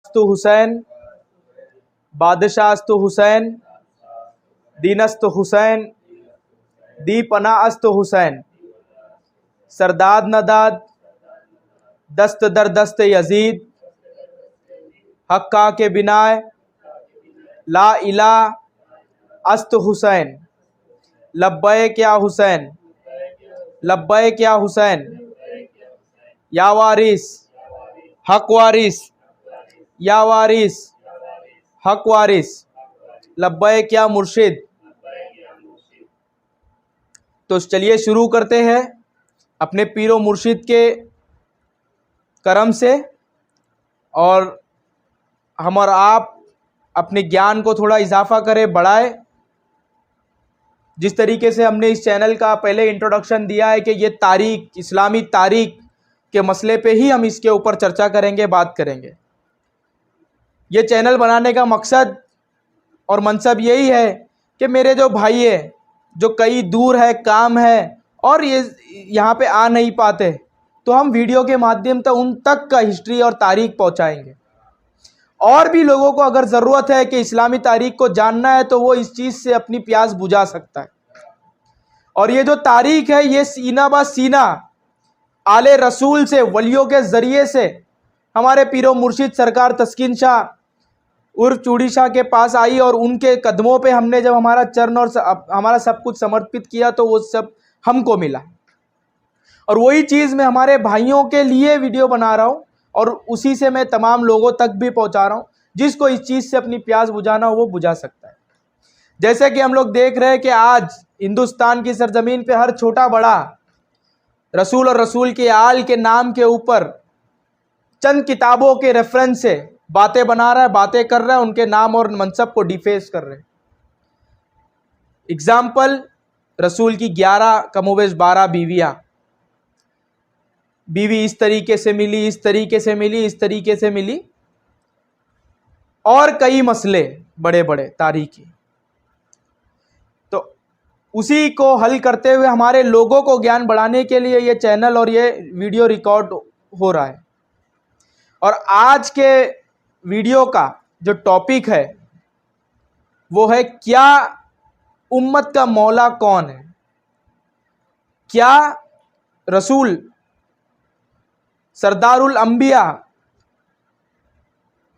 अस्तु हुसैन, बादशाह अस्तु हुसैन, दीनस्तु हुसैन, दीपना अस्तु हुसैन, सरदाद नदाद, दस्त दर दस्त यजीद, हक्का के बिनाए, ला इला अस्तु हुसैन, लब्बैक या हुसैन, लब्बैक या हुसैन, या वारिस, हक वारिस, या वारिस, हक वारिस, लब्बैक या मुर्शिद। तो चलिए शुरू करते हैं अपने पीरो मुर्शिद के करम से, और हम और आप अपने ज्ञान को थोड़ा इजाफा करें, बढ़ाए। जिस तरीके से हमने इस चैनल का पहले इंट्रोडक्शन दिया है कि ये तारीख, इस्लामी तारीख के मसले पे ही हम इसके ऊपर चर्चा करेंगे, बात करेंगे। ये चैनल बनाने का मकसद और मनसब यही है कि मेरे जो भाई है जो कई दूर है, काम है, और ये यहाँ पे आ नहीं पाते, तो हम वीडियो के माध्यम से उन तक का हिस्ट्री और तारीख पहुँचाएंगे। और भी लोगों को अगर ज़रूरत है कि इस्लामी तारीख को जानना है तो वो इस चीज़ से अपनी प्यास बुझा सकता है। और ये जो तारीख है ये सीना बा सीना आले रसूल से, वलियों के ज़रिए से हमारे पीरो मुर्शिद सरकार तस्कीन शाह उर्फ चूड़ी शाह के पास आई, और उनके कदमों पे हमने जब हमारा चरण और हमारा सब कुछ समर्पित किया तो वो सब हमको मिला। और वही चीज़ मैं हमारे भाइयों के लिए वीडियो बना रहा हूँ, और उसी से मैं तमाम लोगों तक भी पहुँचा रहा हूँ। जिसको इस चीज़ से अपनी प्यास बुझाना हो वो बुझा सकता है। जैसे कि हम लोग देख रहे हैं कि आज हिंदुस्तान की सरजमीन पे हर छोटा बड़ा रसूल और रसूल के आल के नाम के ऊपर चंद किताबों के रेफरेंस से बातें बना रहा है, बातें कर रहा है, उनके नाम और मनसब को डिफेस कर रहे हैं। एग्जाम्पल, रसूल की 11 कमोबेश 12 बीवियाँ, बीवी इस तरीके से मिली, इस तरीके से मिली, इस तरीके से मिली, और कई मसले बड़े बड़े तारीखी। तो उसी को हल करते हुए हमारे लोगों को ज्ञान बढ़ाने के लिए ये चैनल और ये वीडियो रिकॉर्ड हो रहा है। और आज के वीडियो का जो टॉपिक है वो है, क्या उम्मत का मौला कौन है? क्या रसूल सरदारुल अंबिया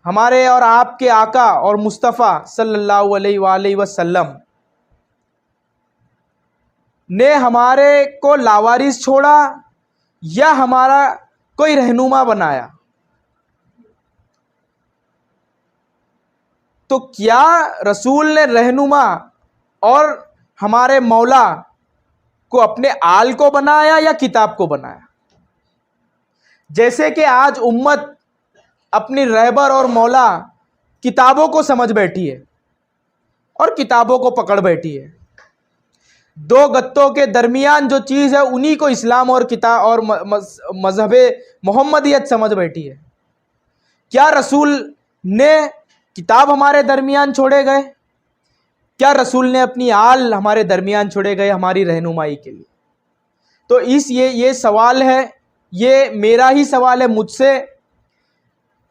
हमारे और आपके आका और मुस्तफ़ा सल्लल्लाहु अलैहि वसल्लम ने हमारे को लावारिस छोड़ा या हमारा कोई रहनुमा बनाया? तो क्या रसूल ने रहनुमा और हमारे मौला को अपने आल को बनाया या किताब को बनाया? जैसे कि आज उम्मत अपनी रहबर और मौला किताबों को समझ बैठी है और किताबों को पकड़ बैठी है। दो गत्तों के दरमियान जो चीज़ है उन्हीं को इस्लाम और किताब और मजहब मोहम्मदियत समझ बैठी है। क्या रसूल ने किताब हमारे दरमियान छोड़े गए? क्या रसूल ने अपनी आल हमारे दरमियान छोड़े गए हमारी रहनुमाई के लिए? तो ये सवाल है, ये मेरा ही सवाल है मुझसे,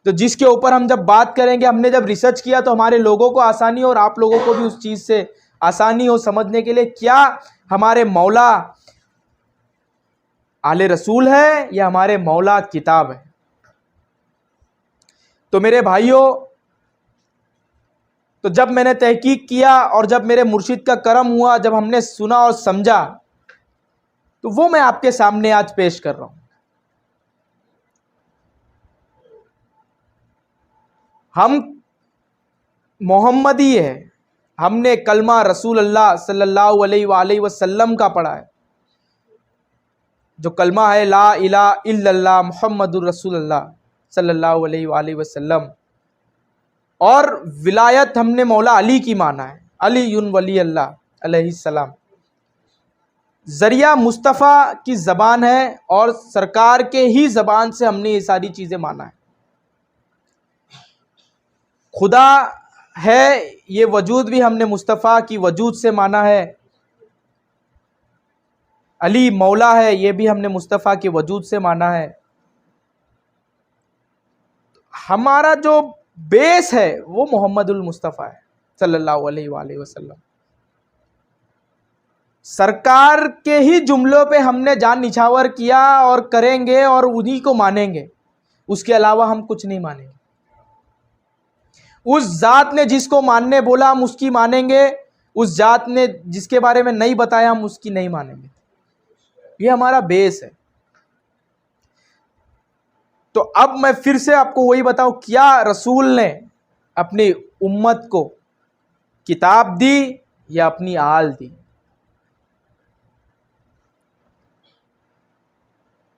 तो जिसके ऊपर हम जब बात करेंगे, हमने जब रिसर्च किया तो हमारे लोगों को आसानी और आप लोगों को भी उस चीज़ से आसानी हो समझने के लिए, क्या हमारे मौला आले रसूल है या हमारे मौला किताब है? तो मेरे भाइयों, तो जब मैंने तहकीक किया और जब मेरे मुर्शिद का करम हुआ, जब हमने सुना और समझा, तो वो मैं आपके सामने आज पेश कर रहा हूं। हम मोहम्मदी है, हमने कलमा रसूल अल्लाह सल्लल्लाहु अलैहि वसल्लम का पढ़ा है, जो कलमा है ला इलाहा इल्लल्लाह मुहम्मदुर रसूलुल्लाह सल्लल्लाहु अलैहि वसल्लम। और विलायत हमने मौला अली की माना है, अलीयुन वली अल्लाह अलैहिस्सलाम। ज़रिया मुस्तफ़ा की ज़बान है और सरकार के ही ज़बान से हमने ये सारी चीज़ें माना है। खुदा है ये वजूद भी हमने मुस्तफ़ा की वजूद से माना है। अली मौला है ये भी हमने मुस्तफ़ा के वजूद से माना है। हमारा जो बेस है वो मोहम्मदुल मुस्तफ़ा है सल्लल्लाहु अलैहि वसल्लम। सरकार के ही जुमलों पे हमने जान निछावर किया और करेंगे और उन्हीं को मानेंगे, उसके अलावा हम कुछ नहीं मानेंगे। उस जात ने जिसको मानने बोला हम उसकी मानेंगे, उस जात ने जिसके बारे में नहीं बताया हम उसकी नहीं मानेंगे। ये हमारा बेस है। तो अब मैं फिर से आपको वही बताऊं, क्या रसूल ने अपनी उम्मत को किताब दी या अपनी आल दी?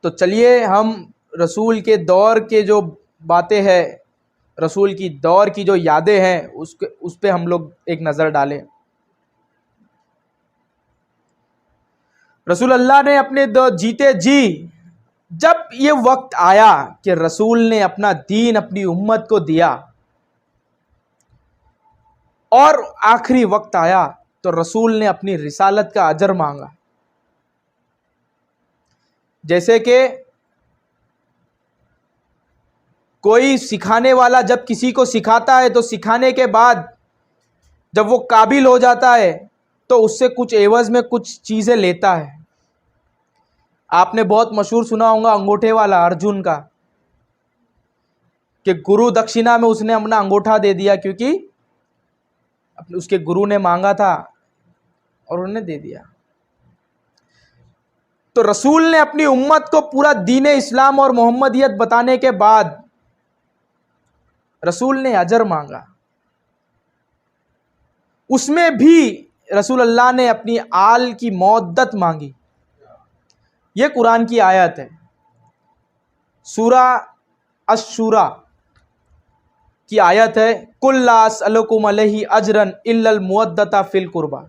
तो चलिए हम रसूल के दौर के जो बातें हैं, रसूल की दौर की जो यादें हैं उस पे हम लोग एक नज़र डालें। रसूल अल्लाह ने अपने जीते जी जब ये वक्त आया कि रसूल ने अपना दीन अपनी उम्मत को दिया और आखिरी वक्त आया तो रसूल ने अपनी रिसालत का अजर मांगा। जैसे कि कोई सिखाने वाला जब किसी को सिखाता है तो सिखाने के बाद जब वो काबिल हो जाता है तो उससे कुछ एवज में कुछ चीज़ें लेता है। आपने बहुत मशहूर सुना होगा अंगूठे वाला अर्जुन का, कि गुरु दक्षिणा में उसने अपना अंगूठा दे दिया क्योंकि उसके गुरु ने मांगा था और उन्होंने दे दिया। तो रसूल ने अपनी उम्मत को पूरा दीन इस्लाम और मोहम्मदियत बताने के बाद रसूल ने अजर मांगा। उसमें भी रसूल अल्लाह ने अपनी आल की मौद्दत मांगी। यह कुरान की आयत है, सूरा अश-शूरा की आयत है, कुल्ला अस्अलुकुम अलैहि अजरन इल्लल मुवद्दता फिल कुर्बा,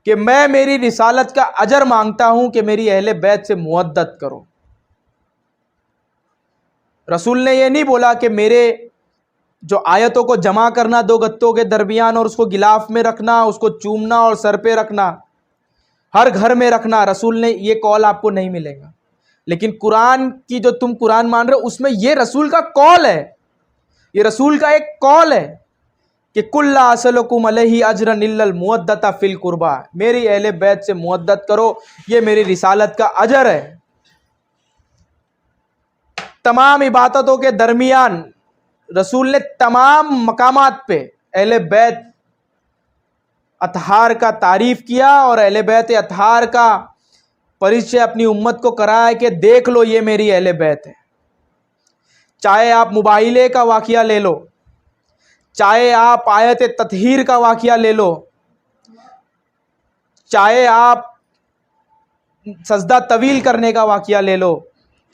कि मैं मेरी रिसालत का अजर मांगता हूं कि मेरी अहले बैत से मुवद्दत करो। रसूल ने यह नहीं बोला कि मेरे जो आयतों को जमा करना दो गत्तों के दरमियान और उसको गिलाफ में रखना, उसको चूमना और सर पे रखना, हर घर में रखना, रसूल ने ये कॉल आपको नहीं मिलेगा। लेकिन कुरान की जो तुम कुरान मान रहे हो उसमें ये रसूल का कॉल है, ये रसूल का एक कॉल है कि कुल्ला असलकुम अलैहि अजरन इल्लल मुवद्दता फिल कुर्बा, मेरी अहले बैत से मुवद्दत करो, ये मेरी रिसालत का अजर है। तमाम इबादतों के दरमियान रसूल ने तमाम मकामात पे अहले बैत अतहार का तारीफ किया और अहले बैत अतहार का परिचय अपनी उम्मत को कराया कि देख लो ये मेरी अहले बैत है। चाहे आप मुबाहिले का वाक़िया ले लो, चाहे आप आयत ततहीर का वाक़िया ले लो, चाहे आप सजदा तवील करने का वाक़िया ले लो,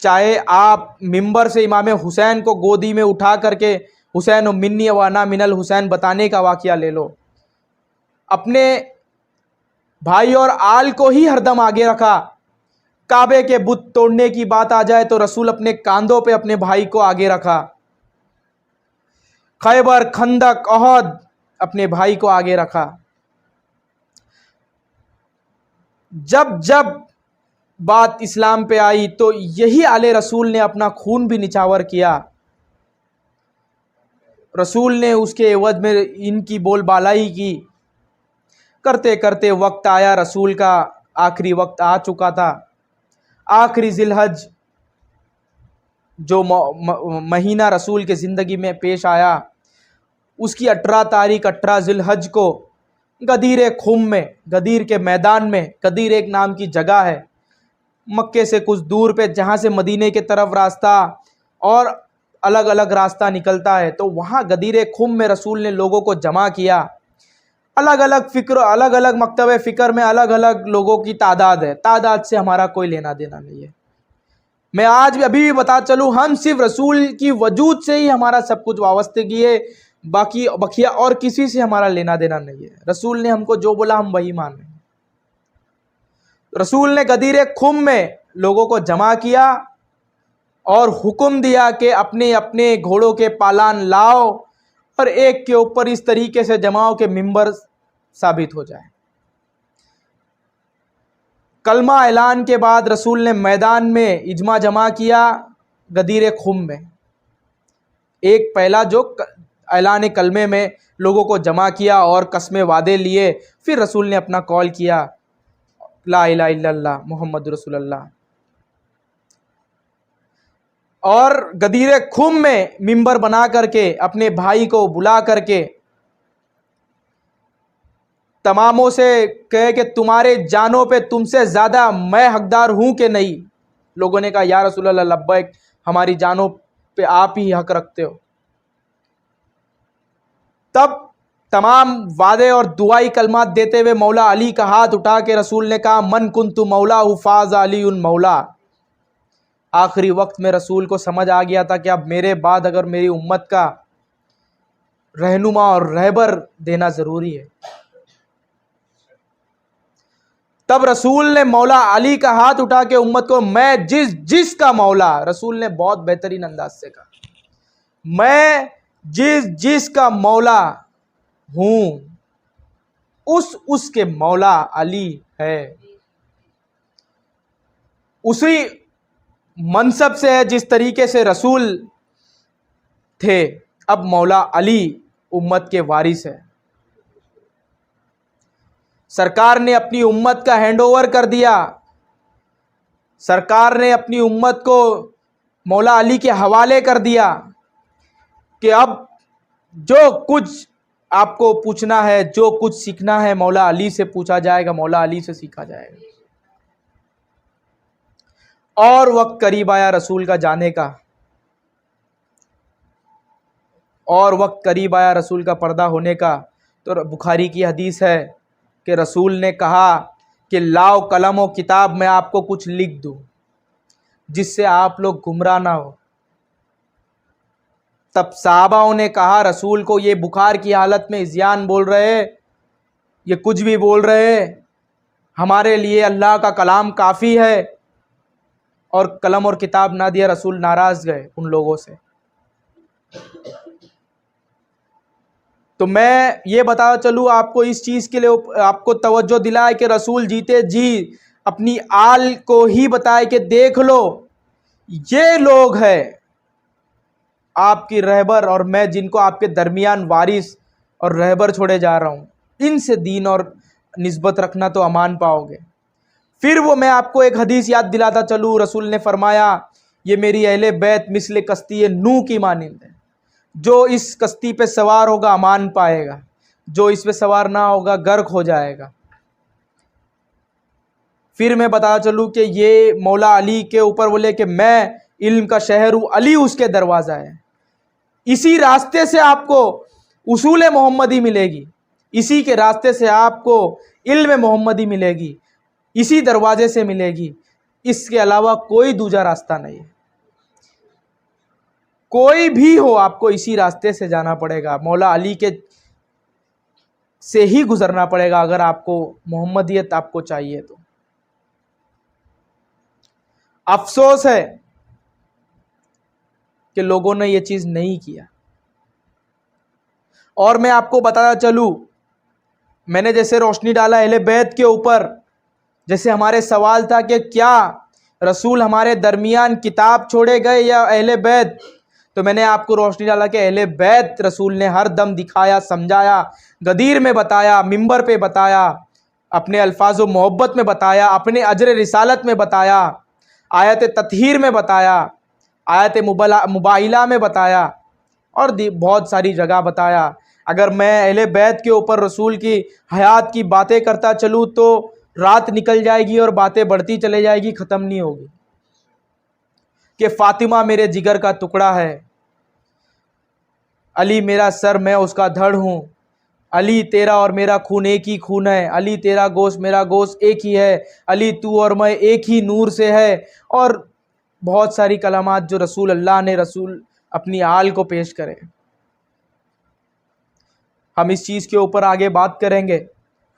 चाहे आप मिंबर से इमाम हुसैन को गोदी में उठा करके हुसैन मिन्नी व अना मिनल हुसैन बताने का वाक़िया ले लो, अपने भाई और आल को ही हरदम आगे रखा। काबे के बुत तोड़ने की बात आ जाए तो रसूल अपने कांधों पे अपने भाई को आगे रखा। खैबर, खंदक, ओहद अपने भाई को आगे रखा। जब जब बात इस्लाम पे आई तो यही आले रसूल ने अपना खून भी निछावर किया। रसूल ने उसके एवज में इनकी बोलबालाई की। करते करते वक्त आया, रसूल का आखिरी वक्त आ चुका था। आखिरी जिलहज जो महीना रसूल के ज़िंदगी में पेश आया, उसकी 18 तारीख 18 जिलहज को गदीर खुम में, गदीर के मैदान में, गदीर एक नाम की जगह है मक्के से कुछ दूर पे, जहाँ से मदीने के तरफ रास्ता और अलग अलग रास्ता निकलता है, तो वहाँ गदीर खुम में रसूल ने लोगों को जमा किया। अलग अलग फ़िक्र, अलग अलग मकतब फ़िक्र में अलग अलग लोगों की तादाद है, तादाद से हमारा कोई लेना देना नहीं है। मैं आज भी अभी भी बता चलूँ, हम सिर्फ रसूल की वजूद से ही हमारा सब कुछ वाबस्तगी है, बाकी बखिया और किसी से हमारा लेना देना नहीं है। रसूल ने हमको जो बोला हम वही मान रहे हैं। रसूल ने गदीर खुम में लोगों को जमा किया और हुक्म दिया कि अपने अपने घोड़ों के पालान लाओ और एक के ऊपर इस तरीके से जमाओ कि मिंबर साबित हो जाए। कलमा ऐलान के बाद रसूल ने मैदान में इजमा जमा किया गदीर खुम में। एक पहला जो ऐलान कलमे में लोगों को जमा किया और कस्मे वादे लिए, फिर रसूल ने अपना कॉल किया, ला इलाहा इल्लल्लाह मोहम्मद रसूलुल्लाह। और गदीर खुम में मिंबर बना करके अपने भाई को बुला करके तमामों से कहे कि तुम्हारे जानों पे तुमसे ज़्यादा मैं हकदार हूँ कि नहीं। लोगों ने कहा या रसूलल्लाह लब्बैक, हमारी जानों पे आप ही हक रखते हो। तब तमाम वादे और दुआई कलमात देते हुए मौला अली का हाथ उठा के रसूल ने कहा मन कुन्तु मौला हुफाज अली उन मौला। आखिरी वक्त में रसूल को समझ आ गया था कि अब मेरे बाद अगर मेरी उम्मत का रहनुमा और रहबर देना ज़रूरी है। तब रसूल ने मौला अली का हाथ उठा के उम्मत को मैं जिसका मौला, रसूल ने बहुत बेहतरीन अंदाज से कहा, मैं जिसका मौला हूं उसके मौला अली है। उसी मनसब से है जिस तरीके से रसूल थे, अब मौला अली उम्मत के वारिस है। सरकार ने अपनी उम्मत का हैंडओवर कर दिया, सरकार ने अपनी उम्मत को मौला अली के हवाले कर दिया कि अब जो कुछ आपको पूछना है, जो कुछ सीखना है, मौला अली से पूछा जाएगा, मौला अली से सीखा जाएगा। और वक्त करीब आया रसूल का जाने का, और वक्त करीब आया रसूल का पर्दा होने का। तो बुखारी की हदीस है कि रसूल ने कहा कि लाओ कलम और किताब, मैं आपको कुछ लिख दूं जिससे आप लोग गुमराह ना हो। तब सहाबाओं ने कहा रसूल को, ये बुखार की हालत में इज़्यान बोल रहे, ये कुछ भी बोल रहे, हमारे लिए अल्लाह का कलाम काफ़ी है। और कलम और किताब ना दिया, रसूल नाराज़ गए उन लोगों से। तो मैं ये बता चलूँ आपको, इस चीज़ के लिए आपको तवज्जो दिलाए कि रसूल जीते जी अपनी आल को ही बताए कि देख लो ये लोग हैं आपकी रहबर और मैं जिनको आपके दरमियान वारिस और रहबर छोड़े जा रहा हूँ, इनसे दीन और निस्बत रखना तो अमान पाओगे। फिर वो मैं आपको एक हदीस याद दिलाता चलूँ, रसूल ने फरमाया ये मेरी अहले बैत मिसले कश्ती नूह की मानिंद है, जो इस कश्ती पे सवार होगा अमान पाएगा, जो इस पे सवार ना होगा गर्क हो जाएगा। फिर मैं बता चलूँ कि ये मौला अली के ऊपर बोले कि मैं इल्म का शहर हूँ, अली उसके दरवाज़ा है। इसी रास्ते से आपको उसूल मोहम्मदी मिलेगी, इसी के रास्ते से आपको इल्म मोहम्मदी मिलेगी, इसी दरवाजे से मिलेगी। इसके अलावा कोई दूसरा रास्ता नहीं है। कोई भी हो, आपको इसी रास्ते से जाना पड़ेगा, मौला अली के से ही गुजरना पड़ेगा अगर आपको मोहम्मदियत आपको चाहिए तो। अफसोस है कि लोगों ने ये चीज़ नहीं किया। और मैं आपको बताता चलूँ, मैंने जैसे रोशनी डाला अहले बैत के ऊपर, जैसे हमारे सवाल था कि क्या रसूल हमारे दरमियान किताब छोड़े गए या अहले बैत, तो मैंने आपको रोशनी डाला कि अहले बैत रसूल ने हर दम दिखाया, समझाया, गदीर में बताया, मिंबर पे बताया, अपने अल्फाज व मोहब्बत में बताया, अपने अजर रिसालत में बताया, आयत ततहीर में बताया, आयत मुबाइला में बताया और बहुत सारी जगह बताया। अगर मैं अहले बैत के ऊपर रसूल की हयात की बातें करता चलूँ तो रात निकल जाएगी और बातें बढ़ती चले जाएगी, ख़त्म नहीं होगी। कि फ़ातिमा मेरे जिगर का टुकड़ा है, अली मेरा सर मैं उसका धड़ हूँ, अली तेरा और मेरा खून एक ही खून है, अली तेरा गोश्त मेरा गोश्त एक ही है, अली तू और मैं एक ही नूर से है। और बहुत सारी कलामात जो रसूल अल्लाह ने रसूल अपनी आल को पेश करे। हम इस चीज़ के ऊपर आगे बात करेंगे,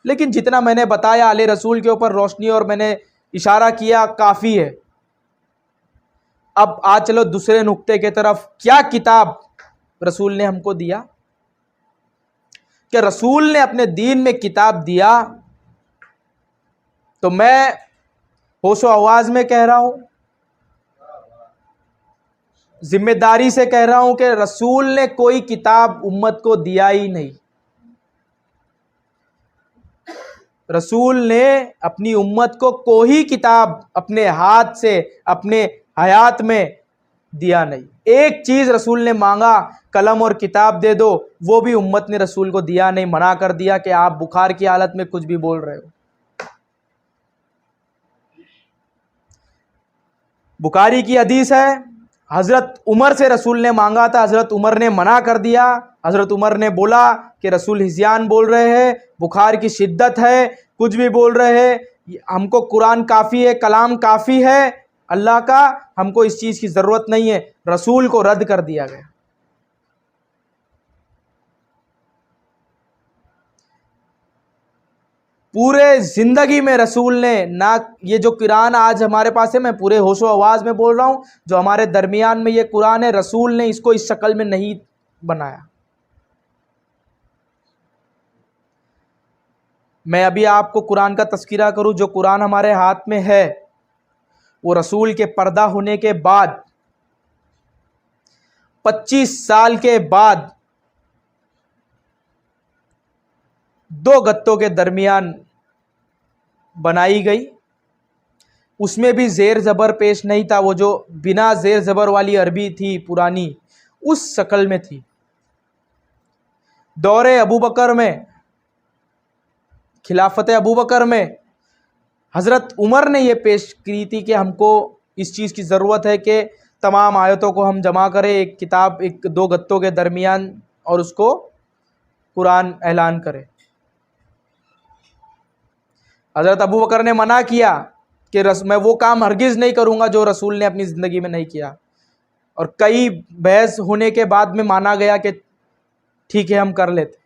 लेकिन जितना मैंने बताया आले रसूल के ऊपर रोशनी और मैंने इशारा किया काफ़ी है। अब आ चलो दूसरे नुक्ते के तरफ। क्या किताब रसूल ने हमको दिया? कि रसूल ने अपने दीन में किताब दिया, तो मैं होशो आवाज़ में कह रहा हूँ, जिम्मेदारी से कह रहा हूं कि रसूल ने कोई किताब उम्मत को दिया ही नहीं। रसूल ने अपनी उम्मत को कोई किताब अपने हाथ से अपने हयात में दिया नहीं। एक चीज रसूल ने मांगा, कलम और किताब दे दो, वो भी उम्मत ने रसूल को दिया नहीं, मना कर दिया कि आप बुखार की हालत में कुछ भी बोल रहे हो। बुखारी की हदीस है, हजरत उमर से रसूल ने मांगा था, हजरत उमर ने मना कर दिया। हजरत उमर ने बोला कि रसूल हिज़्यान बोल रहे हैं, बुखार की शिद्दत है, कुछ भी बोल रहे हैं, हमको कुरान काफ़ी है, कलाम काफ़ी है अल्लाह का, हमको इस चीज़ की ज़रूरत नहीं है। रसूल को रद्द कर दिया गया। पूरे ज़िंदगी में रसूल ने ना, ये जो कुरान आज हमारे पास है, मैं पूरे होशो आवाज़ में बोल रहा हूँ, जो हमारे दरमियान में ये कुरान है, रसूल ने इसको इस शक्ल में नहीं बनाया। मैं अभी आपको कुरान का तज़किरा करूँ, जो कुरान हमारे हाथ में है वो रसूल के पर्दा होने के बाद 25 साल के बाद 2 गत्तों के दरमियान बनाई गई। उसमें भी ज़ेर ज़बर पेश नहीं था, वो जो बिना ज़ेर ज़बर वाली अरबी थी पुरानी, उस शक्ल में थी। दौरे अबू बकर में, खिलाफत अबू बकर में हज़रत उमर ने ये पेश की थी कि हमको इस चीज़ की ज़रूरत है कि तमाम आयतों को हम जमा करें एक किताब, 2 गत्तों के दरमियान, और उसको कुरान ऐलान करें। हज़रत अबू बकर ने मना किया कि मैं वो काम हरगिज़ नहीं करूँगा जो रसूल ने अपनी ज़िंदगी में नहीं किया, और कई बहस होने के बाद में माना गया कि ठीक है हम कर लेते।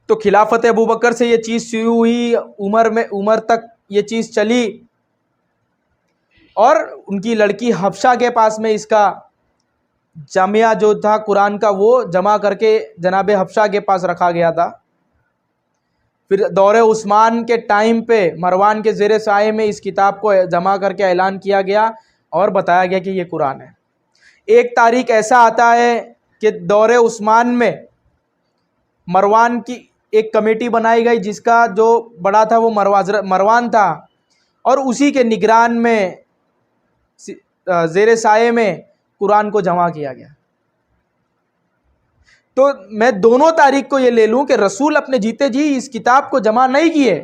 तो खिलाफत अबू बकर से ये चीज़ शुरू हुई, उमर तक ये चीज़ चली, और उनकी लड़की हफ्सा के पास में इसका जामिया जो था कुरान का वो जमा करके जनाब हफ्सा के पास रखा गया था। फिर दौरे उस्मान के टाइम पे मरवान के ज़ेरे साए में इस किताब को जमा करके ऐलान किया गया और बताया गया कि ये कुरान है। एक तारीख ऐसा आता है कि दौरे उस्मान में मरवान की एक कमेटी बनाई गई, जिसका जो बड़ा था वो मरवान था, और उसी के निगरान में ज़ेरे साए में कुरान को जमा किया गया। तो मैं दोनों तारीख को ये ले लूं कि रसूल अपने जीते जी इस किताब को जमा नहीं किए।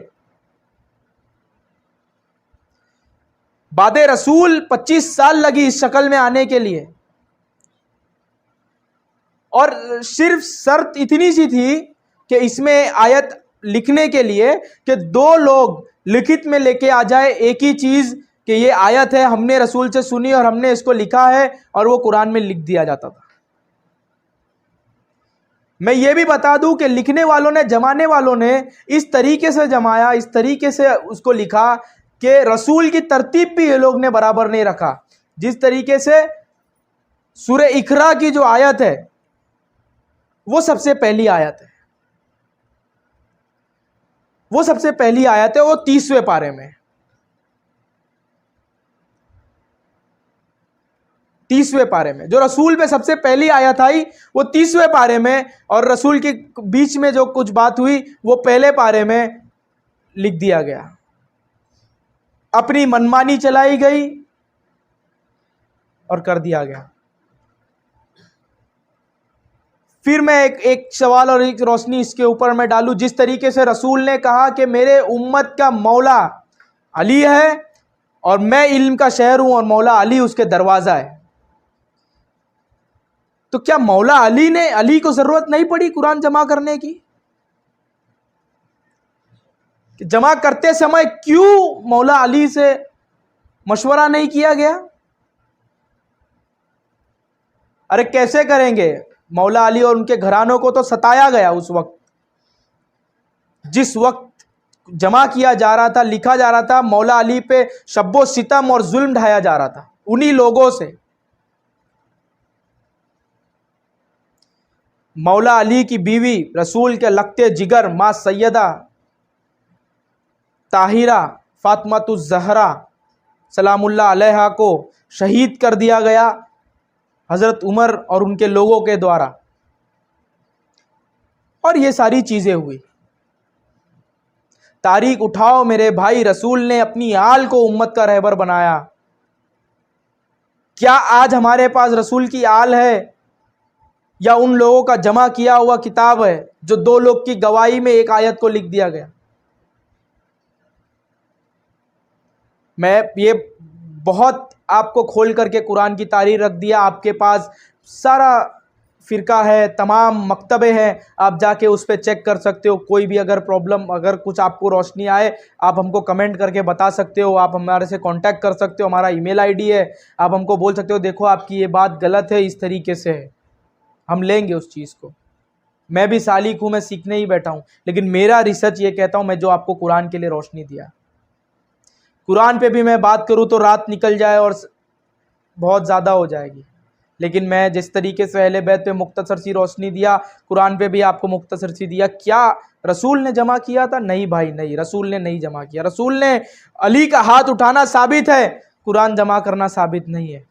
बादे रसूल 25 साल लगी इस शक्ल में आने के लिए, और सिर्फ शर्त इतनी सी थी कि इसमें आयत लिखने के लिए कि 2 लोग लिखित में लेके आ जाए एक ही चीज़ कि ये आयत है, हमने रसूल से सुनी और हमने इसको लिखा है, और वो कुरान में लिख दिया जाता था। मैं ये भी बता दूं कि लिखने वालों ने, जमाने वालों ने इस तरीके से जमाया, इस तरीके से उसको लिखा कि रसूल की तरतीब भी ये लोग ने बराबर नहीं रखा। जिस तरीके से सूरह इकरा की जो आयत है वो सबसे पहली आयत है, वो 30वें पारे में, 30वें पारे में जो रसूल पे सबसे पहली आयत आई वो 30वें पारे में, और रसूल के बीच में जो कुछ बात हुई वो पहले पारे में लिख दिया गया। अपनी मनमानी चलाई गई और कर दिया गया। फिर मैं एक सवाल और एक रोशनी इसके ऊपर मैं डालूं। जिस तरीके से रसूल ने कहा कि मेरे उम्मत का मौला अली है और मैं इल्म का शहर हूं और मौला अली उसके दरवाज़ा है, तो क्या मौला अली को ज़रूरत नहीं पड़ी कुरान जमा करने की? जमा करते समय क्यों मौला अली से मशवरा नहीं किया गया? अरे कैसे करेंगे? मौला अली और उनके घरानों को तो सताया गया उस वक्त, जिस वक्त जमा किया जा रहा था, लिखा जा रहा था, मौला अली पे शब्बो सितम और जुल्म ढाया जा रहा था उन्हीं लोगों से। मौला अली की बीवी रसूल के लखते जिगर माँ सैयदा ताहिरा फातिमातुज़ ज़हरा सलामुल्लाह अलैहा को शहीद कर दिया गया। हज़रत उमर और उनके लोगों के द्वारा, और ये सारी चीज़ें हुई। तारीख उठाओ मेरे भाई, रसूल ने अपनी आल को उम्मत का रहबर बनाया। क्या आज हमारे पास रसूल की आल है या उन लोगों का जमा किया हुआ किताब है जो 2 लोग की गवाही में एक आयत को लिख दिया गया? मैं ये बहुत आपको खोल करके कुरान की तारीख रख दिया। आपके पास सारा फ़िरका है, तमाम मकतबे हैं, आप जाके उस पर चेक कर सकते हो। कोई भी अगर प्रॉब्लम, अगर कुछ आपको रोशनी आए, आप हमको कमेंट करके बता सकते हो। आप हमारे से कांटेक्ट कर सकते हो, हमारा ईमेल आईडी है। आप हमको बोल सकते हो देखो आपकी ये बात गलत है, इस तरीके से है, हम लेंगे उस चीज़ को। मैं भी सालिक हूँ, मैं सीखने ही बैठा हूँ, लेकिन मेरा रिसर्च ये कहता हूँ, मैं जो आपको कुरान के लिए रोशनी दिया, कुरान पे भी मैं बात करूँ तो रात निकल जाए और बहुत ज़्यादा हो जाएगी, लेकिन मैं जिस तरीके से अहले बैत पे मुख्तसर सी रोशनी दिया, कुरान पे भी आपको मुख्तसर सी दिया। क्या रसूल ने जमा किया था? नहीं भाई नहीं, रसूल ने नहीं जमा किया। रसूल ने अली का हाथ उठाना साबित है, कुरान जमा करना साबित नहीं है।